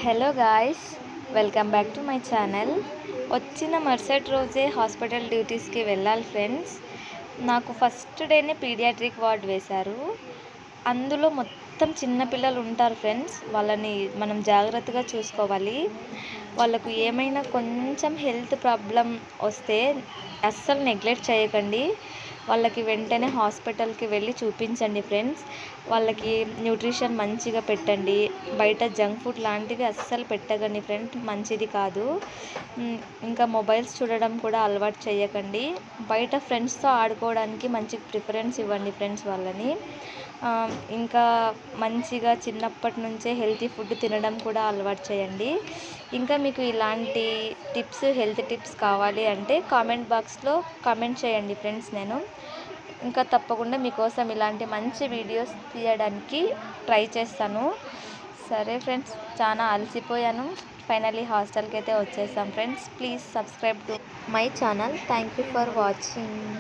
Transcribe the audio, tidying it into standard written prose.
Hello guys, welcome back to my channel. వచ్చిన మరుసటి రోజే హాస్పిటల్ డ్యూటీస్కి వెళ్ళాలి ఫ్రెండ్స్. నాకు ఫస్ట్ డేనే పీడియాట్రిక్ వార్డ్ వేశారు. అందులో మొత్తం చిన్నపిల్లలు ఉంటారు ఫ్రెండ్స్. వాళ్ళని మనం జాగ్రత్తగా చూసుకోవాలి. వాళ్ళకు ఏమైనా కొంచెం హెల్త్ ప్రాబ్లం వస్తే అస్సలు నెగ్లెక్ట్ చేయకండి. వాళ్ళకి వెంటనే హాస్పిటల్కి వెళ్ళి చూపించండి ఫ్రెండ్స్. వాళ్ళకి న్యూట్రిషన్ మంచిగా పెట్టండి. బయట జంక్ ఫుడ్ లాంటివి అస్సలు పెట్టకండి ఫ్రెండ్స్, మంచిది కాదు. ఇంకా మొబైల్స్ చూడడం కూడా అలవాటు చేయకండి. బయట ఫ్రెండ్స్తో ఆడుకోవడానికి మంచి ప్రిఫరెన్స్ ఇవ్వండి ఫ్రెండ్స్ వాళ్ళని. ఇంకా మంచిగా చిన్నప్పటి నుంచే హెల్తీ ఫుడ్ తినడం కూడా అలవాటు చేయండి. ఇంకా మీకు ఇలాంటి టిప్స్, హెల్త్ టిప్స్ కావాలి అంటే కామెంట్ బాక్స్లో కామెంట్ చేయండి ఫ్రెండ్స్. నేను ఇంకా తప్పకుండా మీకోసం ఇలాంటి మంచి వీడియోస్ తీయడానికి ట్రై చేస్తాను. సరే ఫ్రెండ్స్, చాలా అలసిపోయాను. ఫైనల్లీ హాస్టల్కి అయితే వచ్చేసాం friends. Please subscribe to my channel. Thank you for watching.